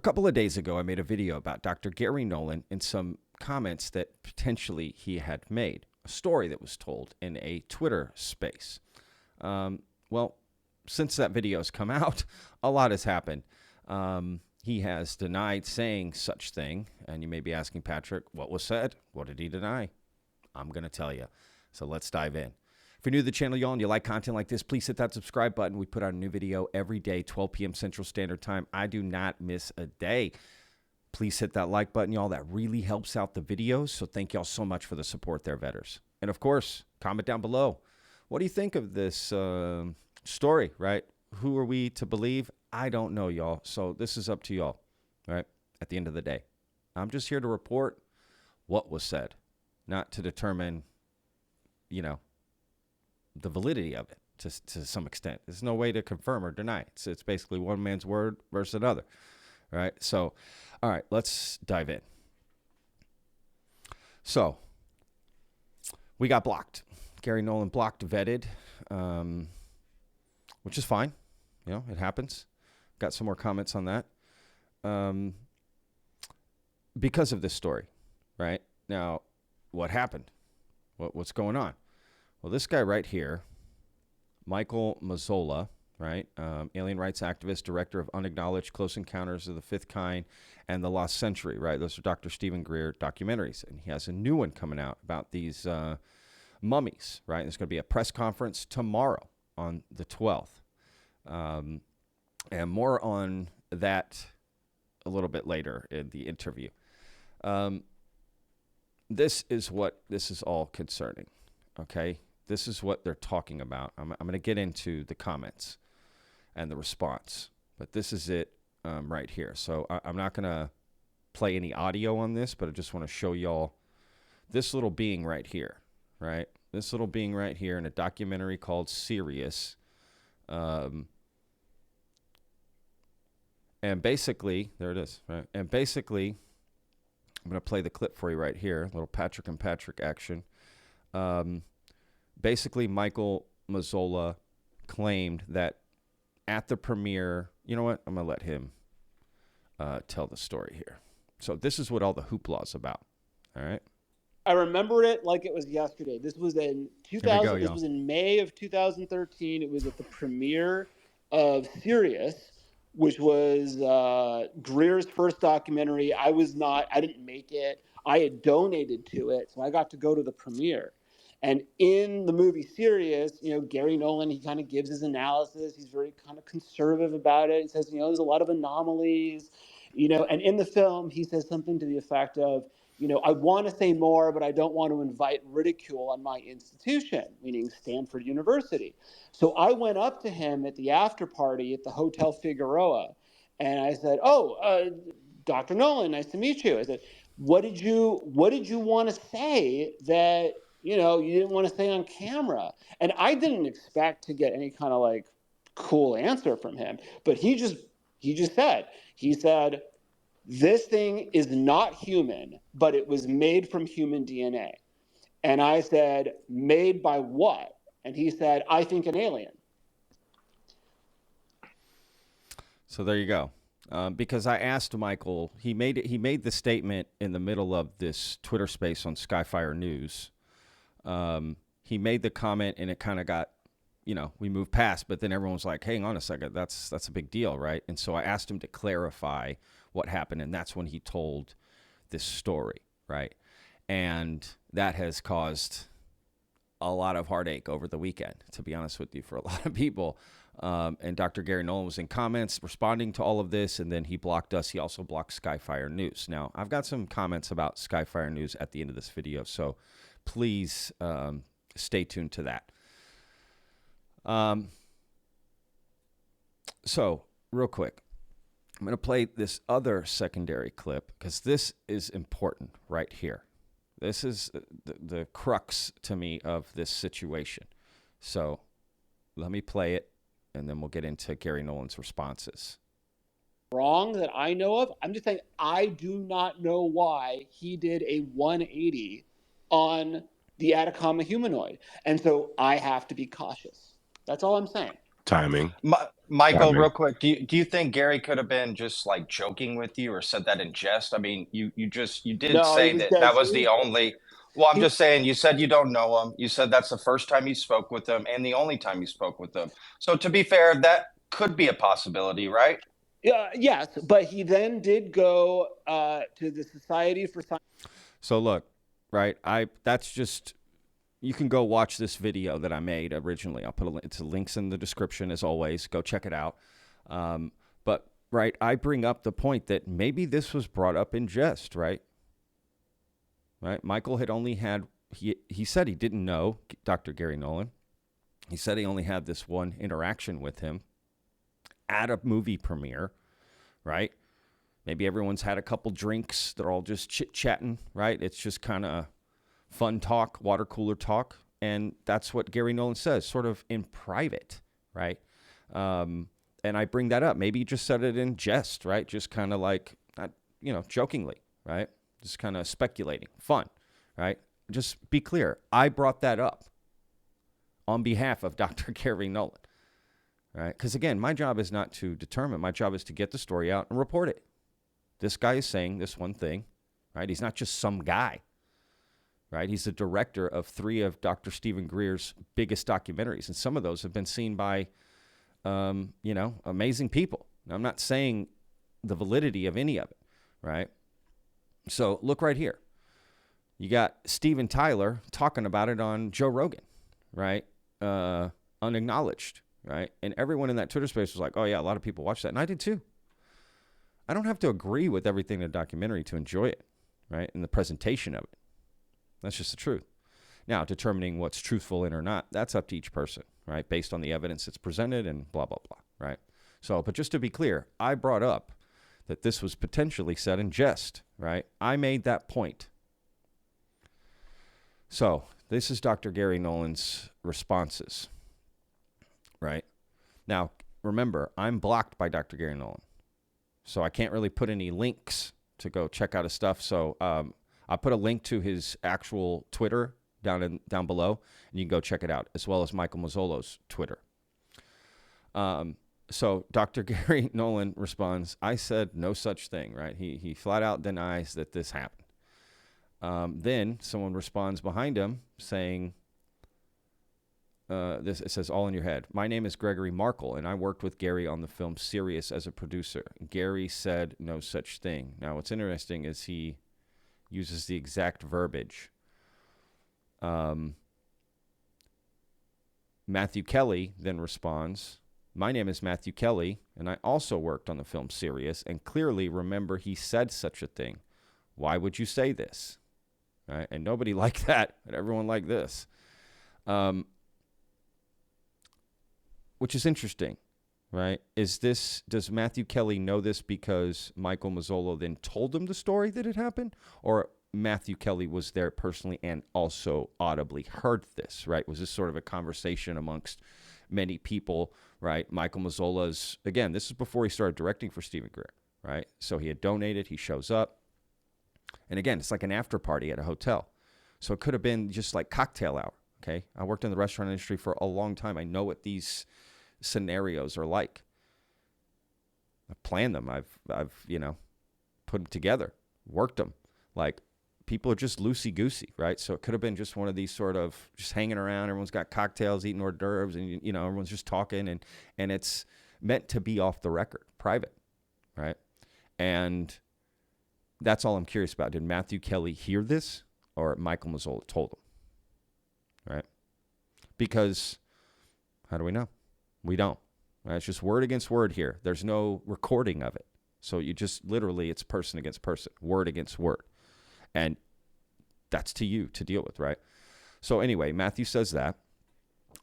couple of days ago, I made a video about Dr. Garry Nolan and some comments that potentially he had made, a story that was told in a Twitter space. Well, since that video has come out, a lot has happened. He has denied saying such thing, and you may be asking, Patrick, what was said? What did he deny? I'm going to tell you. So let's dive in. If you're new to the channel, y'all, and you like content like this, please hit that subscribe button. We put out a new video every day, 12 p.m. Central Standard Time. I do not miss a day. Please hit that like button, y'all. That really helps out the videos. So thank y'all so much for the support there, Vetters. And of course, comment down below. What do you think of this story, right? Who are we to believe? I don't know, y'all. So this is up to y'all, right? At the end of the day, I'm just here to report what was said, not to determine, you know, the validity of it to some extent. There's no way to confirm or deny it. It's basically one man's word versus another, right? So, all right, let's dive in. So, we got blocked. Garry Nolan blocked, vetted, which is fine. You know, it happens. Got some more comments on that. Because of this story, right? Now, what happened? What's going on? Well, this guy right here, Michael Mazzola, right? Alien rights activist, director of Unacknowledged, Close Encounters of the Fifth Kind, and The Lost Century, right? Those are Dr. Stephen Greer documentaries. And he has a new one coming out about these mummies, right? There's going to be a press conference tomorrow on the 12th. And more on that a little bit later in the interview. This is what this is all concerning, okay? This is what they're talking about. I'm going to get into the comments and the response, but this is it right here. So I'm not going to play any audio on this, but I just want to show y'all this little being right here, right? This little being right here in a documentary called Sirius. And basically, there it is, right? And basically, I'm going to play the clip for you right here, a little Patrick and Patrick action. Basically, Michael Mazzola claimed that at the premiere, you know what? I'm going to let him tell the story here. So this is what all the hoopla is about, all right? I remember it like it was yesterday. This was in 2000. This was in May of 2013. It was at the premiere of Sirius, which was Greer's first documentary. I didn't make it. I had donated to it, so I got to go to the premiere. And in the movie Sirius, you know, Garry Nolan, he kind of gives his analysis. He's very kind of conservative about it. He says, you know, there's a lot of anomalies, you know, and in the film, he says something to the effect of, you know, I want to say more, but I don't want to invite ridicule on my institution, meaning Stanford University. So I went up to him at the after party at the Hotel Figueroa, and I said, Dr. Nolan, nice to meet you. I said, what did you want to say that, you know, you didn't want to say on camera? And I didn't expect to get any kind of like cool answer from him, but he just said, this thing is not human, but it was made from human DNA. And I said, made by what? And he said, I think an alien. So there you go. Because I asked Michael, he made the statement in the middle of this Twitter space on Skyfire News. He made the comment and it kind of got, you know, we moved past, but then everyone's like, hang on a second, that's a big deal, right? And so I asked him to clarify what happened, and that's when he told this story, right? And that has caused a lot of heartache over the weekend, to be honest with you, for a lot of people. And Dr. Garry Nolan was in comments responding to all of this, and then he blocked us. He also blocked Skyfire News. Now, I've got some comments about Skyfire News at the end of this video, so please stay tuned to that. So, real quick, I'm going to play this other secondary clip because this is important right here. This is the crux to me of this situation. So let me play it, and then we'll get into Garry Nolan's responses. Wrong that I know of. I'm just saying I do not know why he did a 180 on the Atacama humanoid. And so I have to be cautious. That's all I'm saying. Timing. Michael, real quick, do you think Garry could have been just like joking with you or said that in jest? I mean, you did No, he say was that dead. that was the only. Well, I'm He, just saying. You said you don't know him. You said that's the first time you spoke with him and the only time you spoke with him. So to be fair, that could be a possibility, right? yes, but he then did go to the Society for Science. So look, right? That's just, you can go watch this video that I made originally. I'll put it's links in the description as always. Go check it out. But right, I bring up the point that maybe this was brought up in jest, right? Right. Michael had only had he said he didn't know Dr. Garry Nolan. He said he only had this one interaction with him at a movie premiere, right? Maybe everyone's had a couple drinks. They're all just chit-chatting, right? It's just kind of fun talk, water cooler talk. And that's what Garry Nolan says, sort of in private, right? And I bring that up. Maybe he just said it in jest, right? Just kind of like, not, jokingly, right? Just kind of speculating. Fun, right? Just be clear. I brought that up on behalf of Dr. Garry Nolan, right? Because again, my job is not to determine. My job is to get the story out and report it. This guy is saying this one thing, right? He's not just some guy, right? He's the director of 3 of Dr. Stephen Greer's biggest documentaries, and some of those have been seen by, amazing people. Now, I'm not saying the validity of any of it, right? So look right here. You got Steven Tyler talking about it on Joe Rogan, right? Unacknowledged, right? And everyone in that Twitter space was like, oh, yeah, a lot of people watch that. And I did too. I don't have to agree with everything in the documentary to enjoy it, right? And the presentation of it. That's just the truth. Now, determining what's truthful in or not, that's up to each person, right? Based on the evidence that's presented and blah, blah, blah, right? So, but just to be clear, I brought up that this was potentially said in jest, right? I made that point. So this is Dr. Garry Nolan's responses, right? Now, remember, I'm blocked by Dr. Garry Nolan, so I can't really put any links to go check out his stuff. So I'll put a link to his actual Twitter down below, and you can go check it out, as well as Michael Mazzolo's Twitter. So Dr. Garry Nolan responds, I said no such thing, right? He flat out denies that this happened. Then someone responds behind him saying, it says, all in your head. My name is Gregory Markle, and I worked with Garry on the film Sirius as a producer. Garry said no such thing. Now, what's interesting is he uses the exact verbiage. Matthew Kelly then responds, my name is Matthew Kelly, and I also worked on the film Sirius, and clearly remember he said such a thing. Why would you say this? Right? And nobody liked that, and everyone liked this. Which is interesting, right? Does Matthew Kelly know this because Michael Mazzolo then told him the story that it happened? Or Matthew Kelly was there personally and also audibly heard this, right? Was this sort of a conversation amongst many people, right? Michael Mazzola's, again, this is before he started directing for Stephen Greer, right? So he had donated, he shows up. And again, it's like an after party at a hotel. So it could have been just like cocktail hour, okay? I worked in the restaurant industry for a long time. I know what these scenarios are like. I've planned them. I've put them together, worked them. Like, people are just loosey-goosey, right? So it could have been just one of these sort of just hanging around. Everyone's got cocktails, eating hors d'oeuvres, and, everyone's just talking. And it's meant to be off the record, private, right? And that's all I'm curious about. Did Matthew Kelly hear this, or Michael Mazzola told him, right? Because how do we know? We don't. Right? It's just word against word here. There's no recording of it. So you just literally, it's person against person, word against word. And that's to you to deal with, right? So anyway, Matthew says that.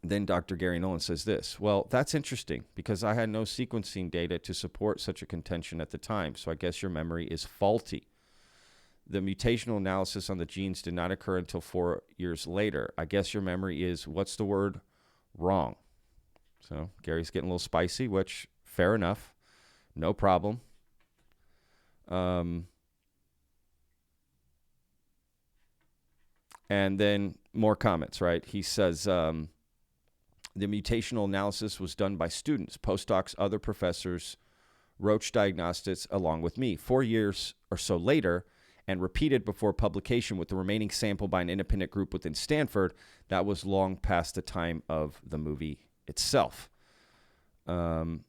Then Dr. Garry Nolan says this. Well, that's interesting because I had no sequencing data to support such a contention at the time. So I guess your memory is faulty. The mutational analysis on the genes did not occur until 4 years later. I guess your memory is, what's the word? Wrong. So Gary's getting a little spicy, which fair enough. No problem. And then more comments, right? He says, The mutational analysis was done by students, postdocs, other professors, Roche Diagnostics, along with me. 4 years or so later, and repeated before publication with the remaining sample by an independent group within Stanford, that was long past the time of the movie itself. And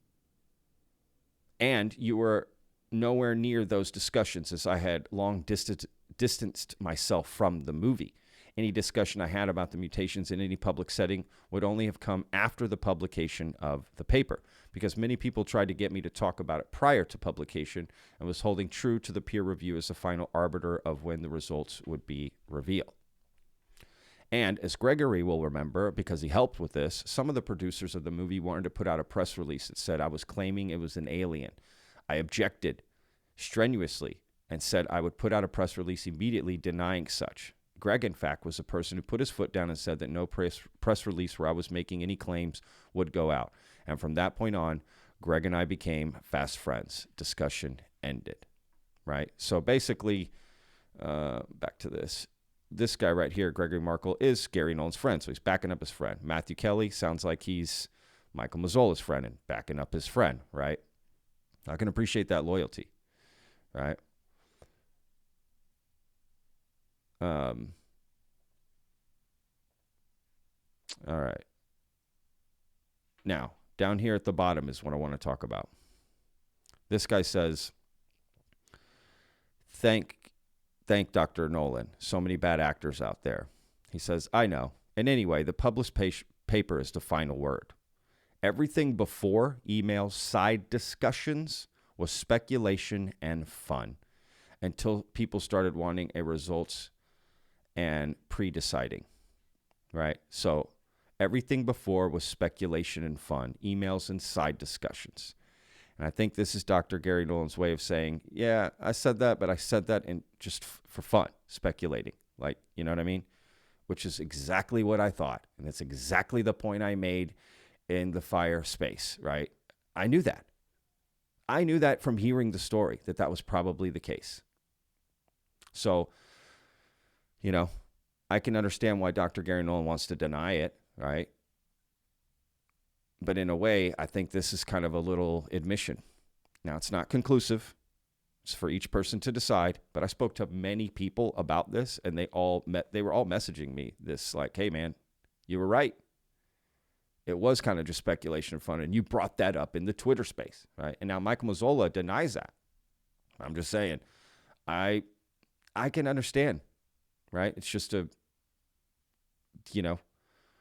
you were nowhere near those discussions, as I had long distanced myself from the movie. Any discussion I had about the mutations in any public setting would only have come after the publication of the paper, because many people tried to get me to talk about it prior to publication and was holding true to the peer review as the final arbiter of when the results would be revealed. And as Gregory will remember, because he helped with this, some of the producers of the movie wanted to put out a press release that said I was claiming it was an alien. I objected strenuously and said I would put out a press release immediately denying such. Greg, in fact, was the person who put his foot down and said that no press release where I was making any claims would go out. And from that point on, Greg and I became fast friends. Discussion ended, right? So basically, back to this. This guy right here, Gregory Markle, is Garry Nolan's friend, so he's backing up his friend. Matthew Kelly sounds like he's Michael Mazzola's friend and backing up his friend, right? I can appreciate that loyalty, right? All right. Now, down here at the bottom is what I want to talk about. This guy says, thank Dr. Nolan. So many bad actors out there. He says, I know. And anyway, the published paper is the final word. Everything before emails, side discussions was speculation and fun until people started wanting a results and pre-deciding, right? So everything before was speculation and fun, emails and side discussions. And I think this is Dr. Garry Nolan's way of saying, yeah, I said that, but I said that in just for fun, speculating. Like, you know what I mean? Which is exactly what I thought. And it's exactly the point I made in the fire space, right? I knew that. I knew that from hearing the story, that was probably the case. So, you know, I can understand why Dr. Garry Nolan wants to deny it, right? But in a way, I think this is kind of a little admission. Now, it's not conclusive. It's for each person to decide. But I spoke to many people about this, and they were all messaging me this, like, hey, man, you were right. It was kind of just speculation and fun, and you brought that up in the Twitter space, right? And now Michael Mazzola denies that. I'm just saying, I can understand, right? It's just a,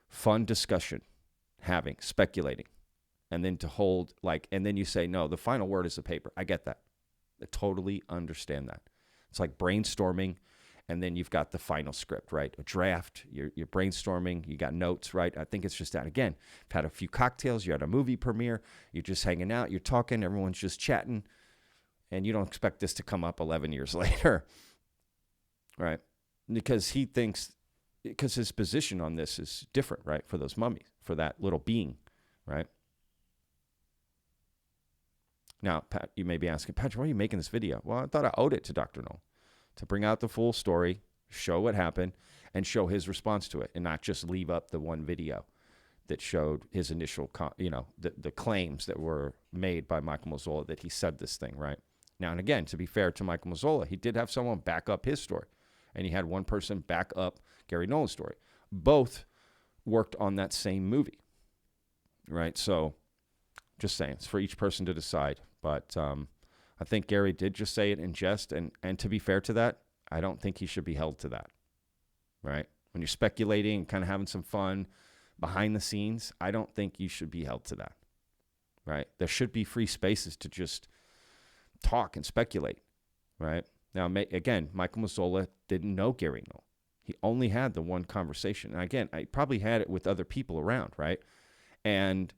fun discussion, speculating, and then to hold, and then you say, no, the final word is the paper. I get that. I totally understand that. It's like brainstorming, and then you've got the final script, right? A draft, you're brainstorming, you got notes, right? I think it's just that. Again, you've had a few cocktails, you're at a movie premiere, you're just hanging out, you're talking, everyone's just chatting, and you don't expect this to come up 11 years later, right? Because his position on this is different, right? For those mummies, for that little being, right? Now, Pat, you may be asking, Patrick, why are you making this video? Well, I thought I owed it to Dr. Nolan to bring out the full story, show what happened, and show his response to it, and not just leave up the one video that showed his initial, the claims that were made by Michael Mazzola that he said this thing, right? Now, and again, to be fair to Michael Mazzola, he did have someone back up his story, and he had one person back up Garry Nolan's story. Both worked on that same movie, right? So, just saying, it's for each person to decide. But I think Garry did just say it in jest, and to be fair to that, I don't think he should be held to that, right? When you're speculating and kind of having some fun behind the scenes, I don't think you should be held to that, right? There should be free spaces to just talk and speculate, right? Now, again, Michael Mazzola didn't know Garry Nolan. He only had the one conversation. And again, I probably had it with other people around, right? And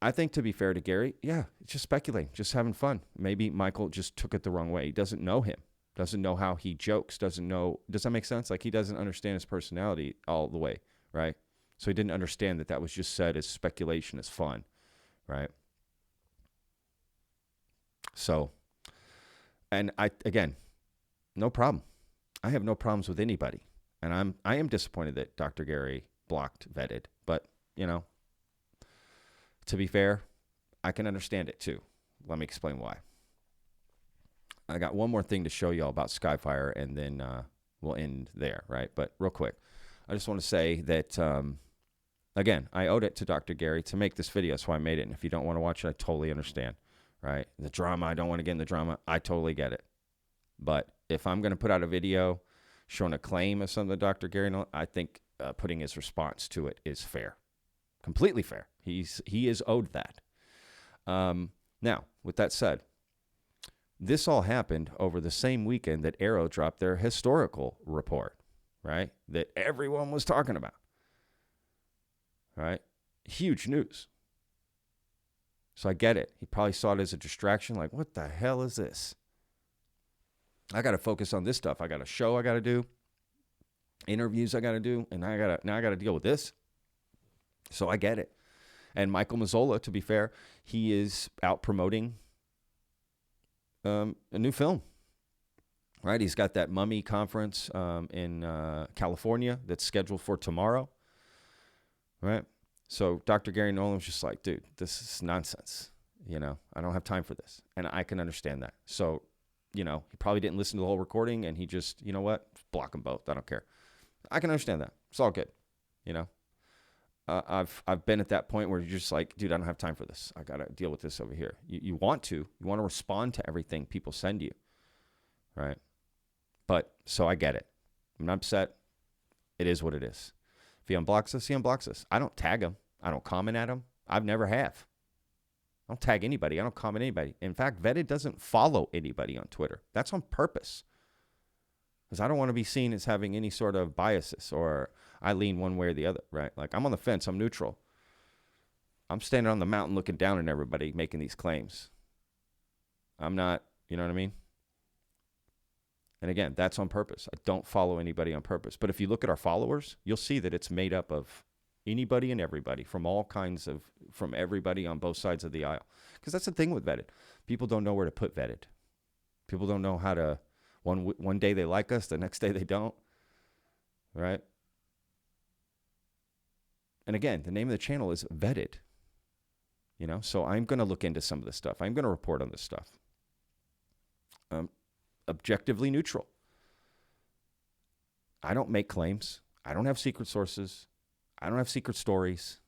I think, to be fair to Garry, yeah, it's just speculating, just having fun. Maybe Michael just took it the wrong way. He doesn't know him, doesn't know how he jokes, doesn't know. Does that make sense? Like, he doesn't understand his personality all the way, right? So he didn't understand that was just said as speculation, as fun, right? So, and again, no problem. I have no problems with anybody. And I am disappointed that Dr. Garry blocked, vetted, but to be fair, I can understand it too. Let me explain why. I got one more thing to show you all about Skyfire, and then we'll end there, right? But real quick, I just want to say that, again, I owed it to Dr. Garry to make this video. That's why I made it. And if you don't want to watch it, I totally understand, right? The drama, I don't want to get in the drama. I totally get it. But if I'm going to put out a video showing a claim of something that Dr. Garry Nolan, I think putting his response to it is fair. Completely fair. He is owed that. Now, with that said, this all happened over the same weekend that Arrow dropped their historical report, right? That everyone was talking about, right? Huge news. So I get it. He probably saw it as a distraction, like, what the hell is this? I got to focus on this stuff. I got a show I got to do, interviews I got to do, and now I got to deal with this. So I get it. And Michael Mazzola, to be fair, he is out promoting a new film, right? He's got that Mummy conference in California that's scheduled for tomorrow, right? So Dr. Garry Nolan was just like, dude, this is nonsense. I don't have time for this. And I can understand that. So, he probably didn't listen to the whole recording, and he just, you know what? Block them both. I don't care. I can understand that. It's all good. I've been at that point where you're just like, dude, I don't have time for this. I got to deal with this over here. You want to respond to everything people send you, right? But so I get it. I'm not upset. It is what it is. If he unblocks us, he unblocks us. I don't tag him. I don't comment at him. I've never have. I don't tag anybody. I don't comment anybody. In fact, Vetted doesn't follow anybody on Twitter. That's on purpose. Because I don't want to be seen as having any sort of biases or I lean one way or the other, right? Like, I'm on the fence. I'm neutral. I'm standing on the mountain looking down at everybody making these claims. I'm not, you know what I mean? And again, that's on purpose. I don't follow anybody on purpose. But if you look at our followers, you'll see that it's made up of anybody and everybody from everybody on both sides of the aisle. Because that's the thing with Vetted. People don't know where to put Vetted. People don't know how to, one day they like us, the next day they don't, right? And again, the name of the channel is Vetted, so I'm going to look into some of this stuff. I'm going to report on this stuff. Objectively neutral. I don't make claims. I don't have secret sources. I don't have secret stories.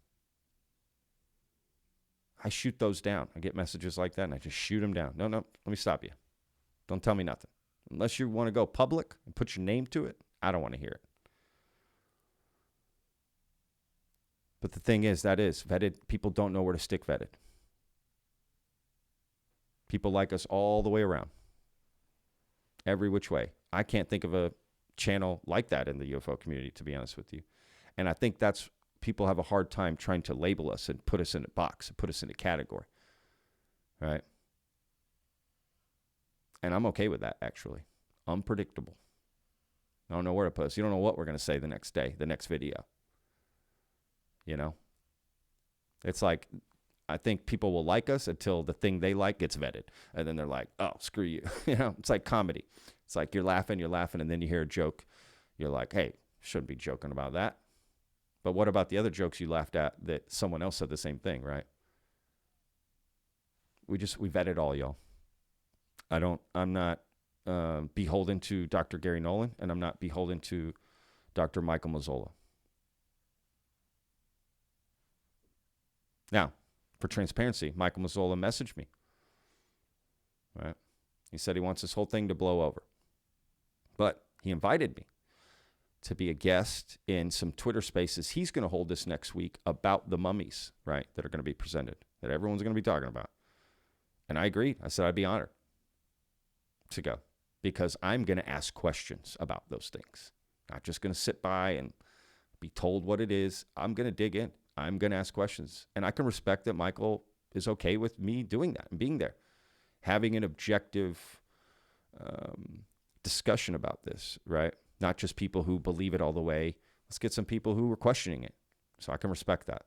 I shoot those down. I get messages like that, and I just shoot them down. No, let me stop you. Don't tell me nothing. Unless you want to go public and put your name to it, I don't want to hear it. But the thing is, Vetted, people don't know where to stick Vetted. People like us all the way around. Every which way. I can't think of a channel like that in the UFO community, to be honest with you. And I think that's, people have a hard time trying to label us and put us in a box, and put us in a category. Right? And I'm okay with that, actually. Unpredictable. I don't know where to put us. You don't know what we're going to say the next day, the next video. It's like, I think people will like us until the thing they like gets vetted. And then they're like, oh, screw you. It's like comedy. It's like you're laughing, and then you hear a joke. You're like, hey, shouldn't be joking about that. But what about the other jokes you laughed at that someone else said the same thing, right? We vetted all, y'all. I'm not beholden to Dr. Garry Nolan, and I'm not beholden to Dr. Michael Mazzola. Now, for transparency, Michael Mazzola messaged me. Right? He said he wants this whole thing to blow over. But he invited me to be a guest in some Twitter spaces he's going to hold this next week about the mummies, right, that are going to be presented, that everyone's going to be talking about. And I agreed. I said I'd be honored to go because I'm going to ask questions about those things. Not just going to sit by and be told what it is. I'm going to dig in. I'm going to ask questions. And I can respect that Michael is okay with me doing that and being there, having an objective discussion about this, right? Not just people who believe it all the way. Let's get some people who are questioning it. So I can respect that,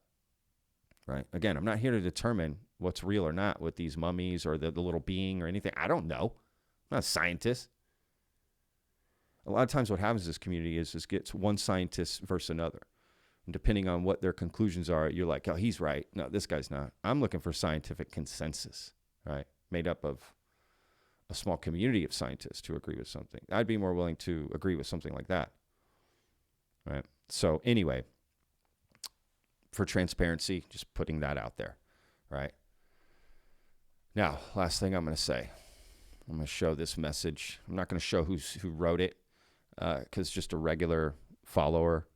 right? Again, I'm not here to determine what's real or not with these mummies or the little being or anything. I don't know. I'm not a scientist. A lot of times what happens in this community is gets one scientist versus another. And depending on what their conclusions are, you're like, oh, he's right. No, this guy's not. I'm looking for scientific consensus, right? Made up of a small community of scientists who agree with something. I'd be more willing to agree with something like that, right? So anyway, for transparency, just putting that out there, right? Now, last thing I'm going to say, I'm going to show this message. I'm not going to show who wrote it because just a regular follower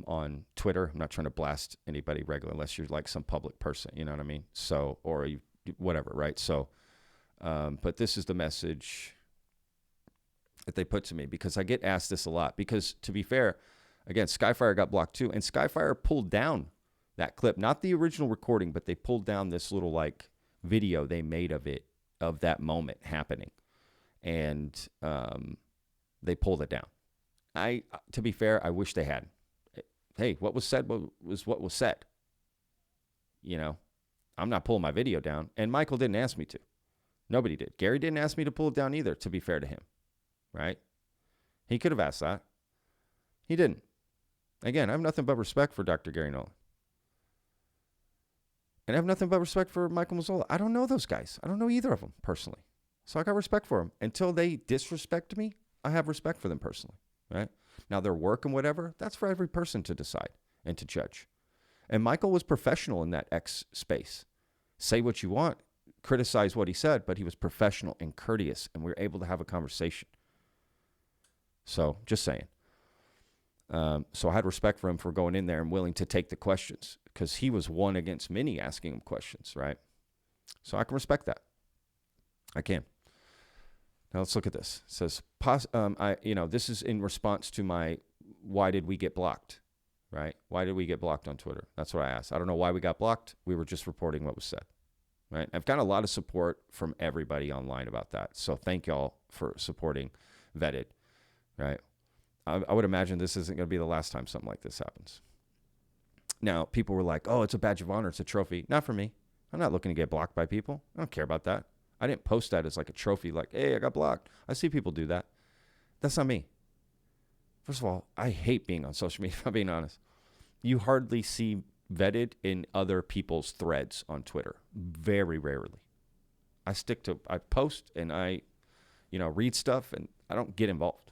on Twitter. I'm not trying to blast anybody regular unless you're like some public person, you know what I mean? So, or you, whatever, right? So, but this is the message that they put to me because I get asked this a lot because to be fair, again, Skyfire got blocked too. And Skyfire pulled down that clip, not the original recording, but they pulled down this little like video they made of it, of that moment happening. And they pulled it down. To be fair, I wish they hadn't. Hey, what was said was what was said. You know, I'm not pulling my video down. And Michael didn't ask me to. Nobody did. Gary didn't ask me to pull it down either, to be fair to him. Right? He could have asked that. He didn't. Again, I have nothing but respect for Dr. Garry Nolan. And I have nothing but respect for Michael Mazzola. I don't know those guys. I don't know either of them personally. So I got respect for them. Until they disrespect me, I have respect for them personally. Right? Now, their work and whatever, that's for every person to decide and to judge. And Michael was professional in that X space. Say what you want, criticize what he said, but he was professional and courteous, and we were able to have a conversation. So, just saying. So I had respect for him for going in there and willing to take the questions because he was one against many asking him questions, right? So I can respect that. I can. Now let's look at this. It says, this is in response to my, why did we get blocked, right? Why did we get blocked on Twitter? That's what I asked. I don't know why we got blocked. We were just reporting what was said, right? I've got a lot of support from everybody online about that. So thank y'all for supporting Vetted, right? I would imagine this isn't going to be the last time something like this happens. Now, people were like, oh, it's a badge of honor. It's a trophy. Not for me. I'm not looking to get blocked by people. I don't care about that. I didn't post that as like a trophy, like, hey, I got blocked. I see people do that. That's not me. First of all, I hate being on social media, if I'm being honest. You hardly see Vetted in other people's threads on Twitter. Very rarely. I post and I read stuff and I don't get involved.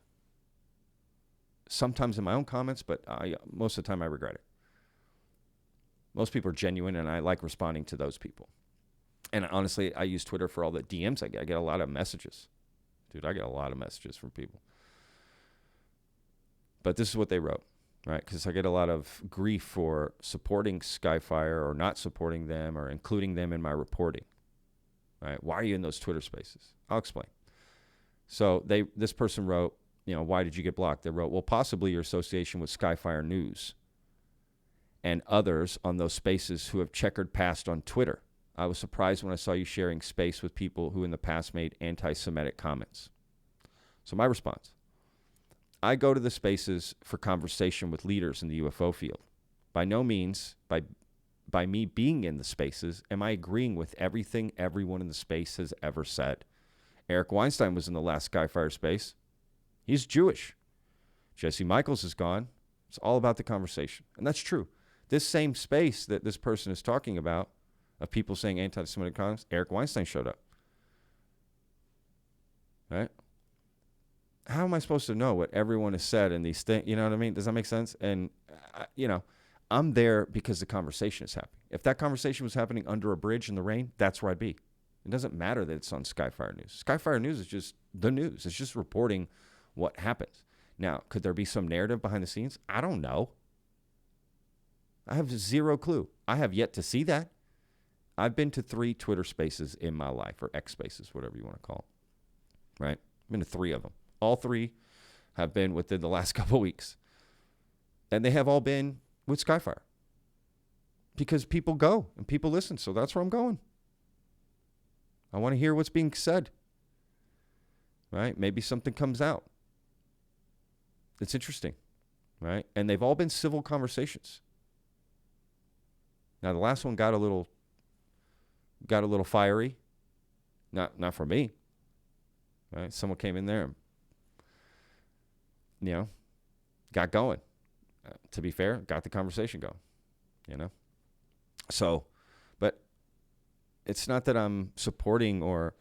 Sometimes in my own comments, but most of the time I regret it. Most people are genuine, and I like responding to those people. And honestly, I use Twitter for all the DMs I get. I get a lot of messages. Dude, I get a lot of messages from people. But this is what they wrote, right? Because I get a lot of grief for supporting Skyfire or not supporting them or including them in my reporting, right? Why are you in those Twitter spaces? I'll explain. So this person wrote, why did you get blocked? They wrote, well, possibly your association with Skyfire News and others on those spaces who have checkered past on Twitter. I was surprised when I saw you sharing space with people who in the past made anti-Semitic comments. So my response, I go to the spaces for conversation with leaders in the UFO field. By no means, by me being in the spaces, am I agreeing with everything everyone in the space has ever said. Eric Weinstein was in the last Skyfire space. He's Jewish. Jesse Michaels is gone. It's all about the conversation. And that's true. This same space that this person is talking about, of people saying anti-Semitic comments, Eric Weinstein showed up. Right? How am I supposed to know what everyone has said in these things? You know what I mean? Does that make sense? And, I'm there because the conversation is happening. If that conversation was happening under a bridge in the rain, that's where I'd be. It doesn't matter that it's on Skyfire News. Skyfire News is just the news. It's just reporting what happens. Now, could there be some narrative behind the scenes? I don't know. I have zero clue. I have yet to see that. I've been to 3 Twitter spaces in my life, or X spaces, whatever you want to call them. Right? I've been to 3 of them. All 3 have been within the last couple of weeks. And they have all been with Skyfire. Because people go and people listen. So that's where I'm going. I want to hear what's being said. Right? Maybe something comes out. It's interesting, right? And they've all been civil conversations. Now the last one got a little fiery. Not for me. Right? Someone came in there and got going. to be fair, got the conversation going, you know? So, but it's not that I'm supporting or,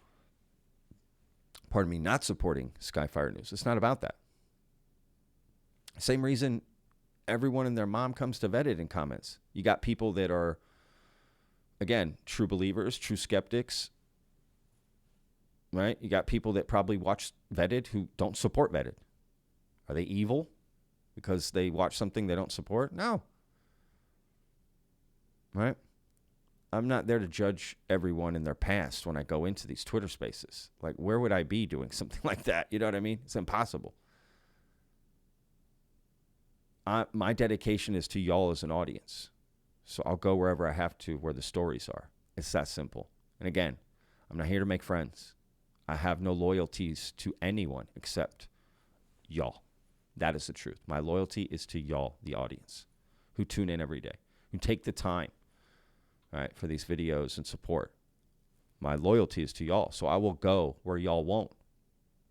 not supporting Skyfire News. It's not about that. Same reason everyone and their mom comes to Vetted in comments. You got people that are, again, true believers, true skeptics, right? You got people that probably watch Vetted who don't support Vetted. Are they evil because they watch something they don't support? No. Right? I'm not there to judge everyone in their past when I go into these Twitter spaces. Like, where would I be doing something like that? You know what I mean? It's impossible. My dedication is to y'all as an audience. So I'll go wherever I have to, where the stories are. It's that simple. And again, I'm not here to make friends. I have no loyalties to anyone except y'all. That is the truth. My loyalty is to y'all, the audience, who tune in every day, who take the time, right, for these videos and support. My loyalty is to y'all. So I will go where y'all won't,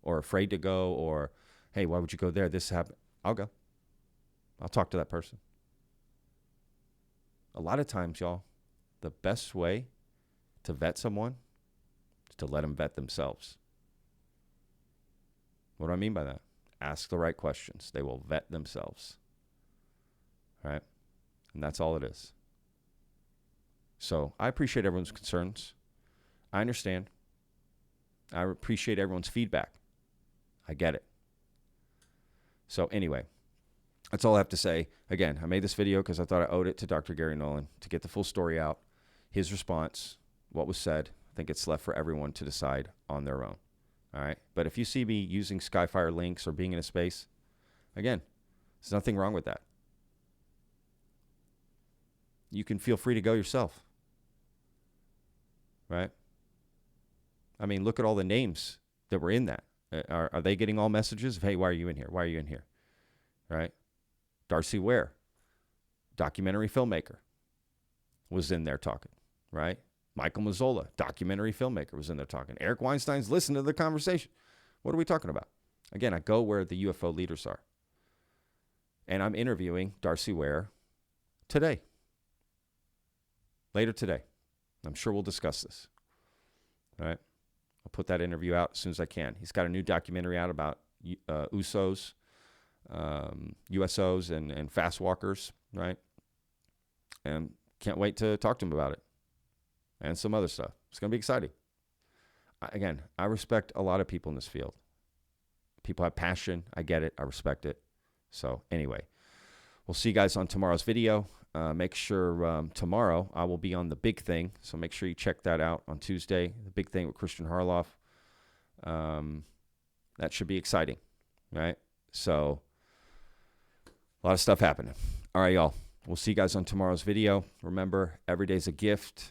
or afraid to go, or, hey, why would you go there? This happened. I'll go. I'll talk to that person. A lot of times, y'all, the best way to vet someone is to let them vet themselves. What do I mean by that? Ask the right questions. They will vet themselves. Right? And that's all it is. So I appreciate everyone's concerns. I understand. I appreciate everyone's feedback. I get it. So anyway, that's all I have to say. Again, I made this video because I thought I owed it to Dr. Garry Nolan to get the full story out, his response, what was said. I think it's left for everyone to decide on their own. All right. But if you see me using Skyfire links or being in a space, again, there's nothing wrong with that. You can feel free to go yourself. Right? I mean, look at all the names that were in that. Are they getting all messages of, hey, why are you in here? Why are you in here? Right? Darcy Ware, documentary filmmaker, was in there talking. Right? Michael Mazzola, documentary filmmaker, was in there talking. Eric Weinstein's listening to the conversation. What are we talking about? Again, I go where the UFO leaders are. And I'm interviewing Darcy Ware today. Later today. I'm sure we'll discuss this. All right? I'll put that interview out as soon as I can. He's got a new documentary out about USOs, USOs and fast walkers, right? And can't wait to talk to him about it. And some other stuff. It's going to be exciting. Again, I respect a lot of people in this field. People have passion. I get it. I respect it. So anyway, we'll see you guys on tomorrow's video. Make sure tomorrow I will be on The Big Thing. So make sure you check that out on Tuesday. The Big Thing with Christian Harloff. That should be exciting, right? So a lot of stuff happening. All right, y'all. We'll see you guys on tomorrow's video. Remember, every day's a gift.